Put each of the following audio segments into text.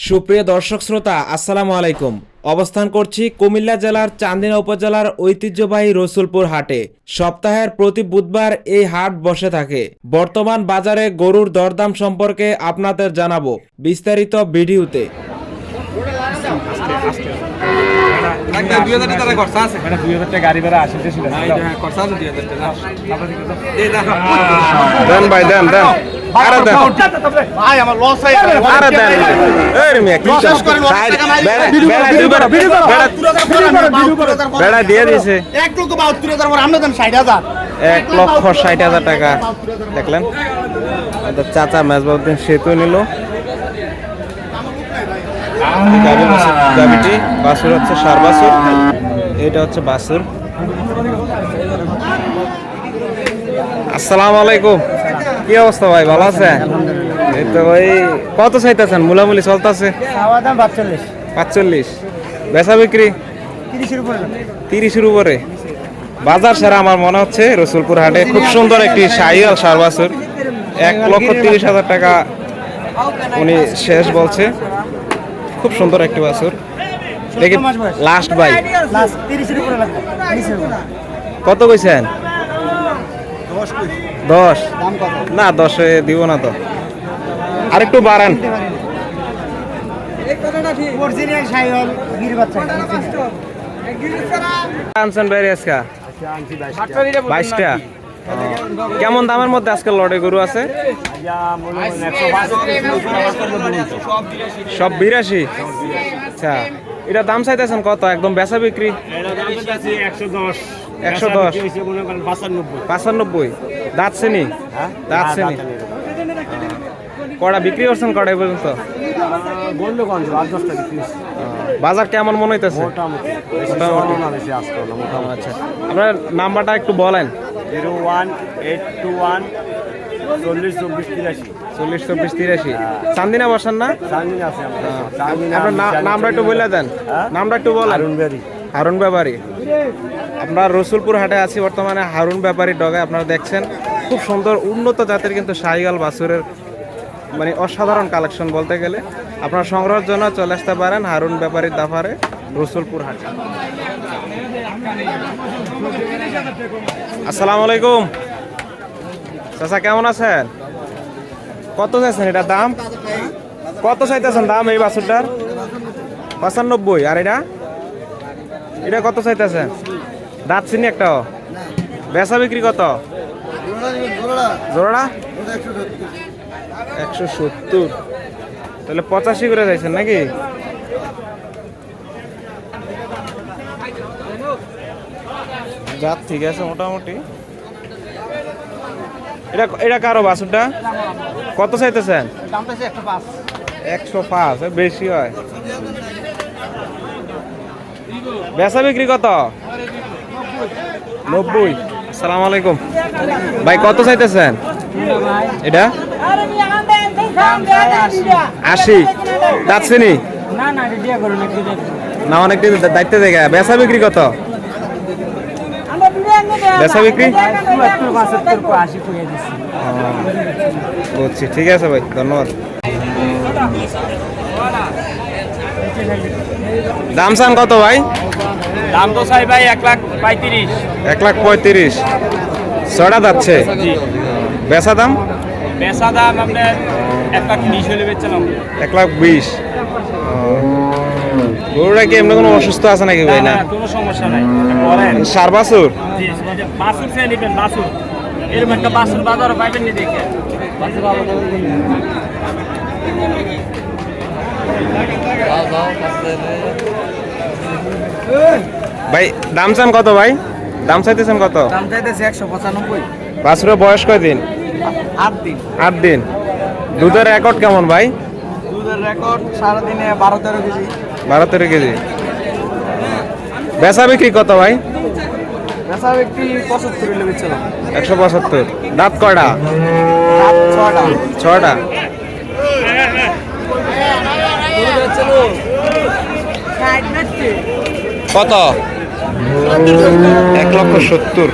সুপ্রিয় দর্শক শ্রোতা, আসসালামু আলাইকুম। অবস্থান করছি কুমিল্লা জেলার চান্দিনা উপজেলার ঐতিহ্যবাহী রসুলপুর হাটে। সপ্তাহের প্রতি বুধবার এই হাট বসে থাকে। বর্তমান বাজারে গরুর দরদাম সম্পর্কে আপনাদের জানাবো বিস্তারিত ভিডিওতে। গাড়ি ভাড়া 80 ছিল দেন ভাই দেন দেন আরে দেন ভাই আমার লস হয়ে গেল আরে দেন এই মিয়া কি বেড়া দিয়ে দিয়েছে 1,72,000 আমার আমদানি 60,000 1,60,000 টাকা। দেখলেন এটা চাচা মেজবাউদ্দিন সেতু নিল। গাবিটি বাছুর হচ্ছে সার বাছুর, এটা হচ্ছে বাছুর। আসসালামু আলাইকুম, কি অবস্থা ভাই, ভালো আছেন? এই তো ভাই কত চাইতেছেন? মুলামুলি চলতেছে 45। বেচা বিক্রি 30-এর উপরে। বাজার সেরা আমার মনে হচ্ছে রসুলপুর হাটে। খুব সুন্দর একটি শাহিওয়াল সার বাছুর, 1,30,000 টাকা উনি শেষ বলছে। খুব সুন্দর একটি বাছুর। দেখি লাস্ট ভাই কত কইছেন? 10 না, 10-এ দিব না তো, আরেকটু বাড়ান। আনছেন বাইরে আজকে 22টা। কেমন দামের মধ্যে আজকে লটে গরু আছে? সব 82। আচ্ছা, এটা দাম চাইতেছেন কত? একদম বেচা বিক্রি 110 95। দাঁত শ্রেণী দাঁত শ্রেণী কটা বিক্রি করছেন? কটা পর্যন্ত? বাজার কেমন মনে হইতেছে? আচ্ছা, আপনার নাম্বারটা একটু বলেন। 01-821 40-24-83। চান্দিনা বসান না? আপনার নামটা একটু বলে দেন, নামটা একটু বলেন। হারুন ব্যাপারী। আমরা রসুলপুর হাটে আছি বর্তমানে, হারুন ব্যাপারীর ডগায়। আপনারা দেখছেন খুব সুন্দর উন্নত জাতের কিন্তু শাহিওয়াল বাছুরের মানে অসাধারণ কালেকশন বলতে গেলে। আপনারা সংগ্রহের জন্য চলে আসতে পারেন হারুন ব্যাপারীর দাফারে রসুলপুর হাটে। আসসালামু আলাইকুম চাচা, কেমন আছেন? কত চাইছেন এটার দাম? কত চাইতেছেন দাম এই বাছুরটার? 95। আর এটা কত চাইতেছেন? দাঁত চিনি একটাও? বেচা বিক্রি কত? জোড়া 170। তাহলে 85 করে চাইছেন নাকি? জাত ঠিক আছে মোটামুটি। এটা কারো বাছুরটা? কত চাইতেছেন? 105। বেশি হয়। বেচা বিক্রি কত? 90। আসসালামু আলাইকুম ভাই, কত চাইতেছেন এটা? 80। দাঁত চিনি না, অনেকটি দায়িত্ব দেখা। বেচা বিক্রি কত? বেচা বিক্রি বুঝছি, ঠিক আছে ভাই, ধন্যবাদ। দাম চান কত ভাই? দাম তো চাই ভাই 1,35,000। 1,35,000। ছড়া যাচ্ছে। বেচা দাম? বেচা দাম আপনার 1,20,000 হলে বেচলাম। 1,20,000। গরুটা কি এমনি কোনো অসুস্থ আছে নাকি ভাই? না, কোনো সমস্যা নাই। সার বাছুর? বাছুর চেয়ে নেবেন, বাছুর এরকম একটা বাছুর বাজারে পাইবেন না। দেখে ভাই দাম চান কত ভাই? দাম চাইতেছেন কত? দাম চাইতেছে 195। বাছুরের বয়স কয়দিন? 8 দিন। 8 দিন। দুধের রেকর্ড কেমন ভাই? দুধের রেকর্ড সারাদিনে 12-13 কেজি। 12-13 কেজি। বেচা বিক্রি কত ভাই? বেচা বিক্রি 75 হলে বেচলাম। 175। দাঁত কয়টা? 6টা। কত? 1,70,000।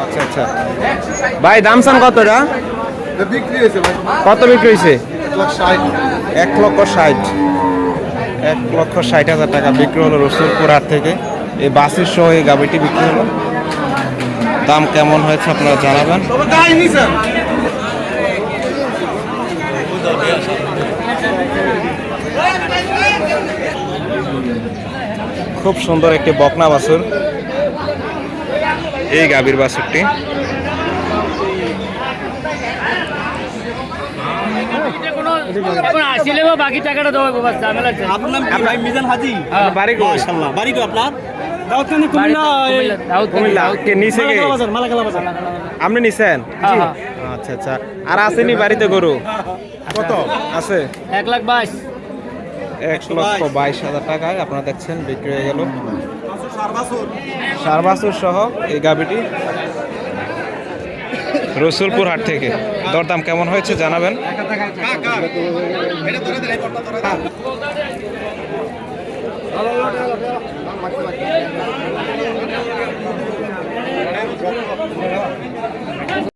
আচ্ছা আচ্ছা ভাই দাম চান কতটা? বিক্রি হয়েছে ভাই কত বিক্রি হয়েছে? 1,60,000 1,60,000 1,60,000 টাকা বিক্রি হলো রসুলপুর হাট থেকে। এই বাসের সহ এই গাবিটি বিক্রি হলো। দাম কেমন হয়েছে আপনারা জানাবেন। খুব সুন্দর একটি বকনা বাছুর, এই গাভীর বাছুরটি। আসলে বাকি টাকাটা দেবো বাস ঝামেলা আছে। আপনার নাম কি ভাই? মিজান হাজি। বাড়ি কই? মাশাআল্লাহ। বাড়ি কই আপনার? দাউদকান্দি কুমিল্লা। কুমিল্লা কে নিচে কে? মালাকালা বাজার, মালাকালা বাজার। আপনি নিছেন? হ্যাঁ, হ্যাঁ। আচ্ছা আচ্ছা। আর আসেনি বাড়িতে গরু? কত আছে? 1,22,000 1,22,000 টাকায় আপনারা দেখছেন বিক্রি হয়ে গেল সার বাছুর সহ এই গাবিটি রসুলপুর হাট থেকে। দরদাম কেমন হয়েছে জানাবেন।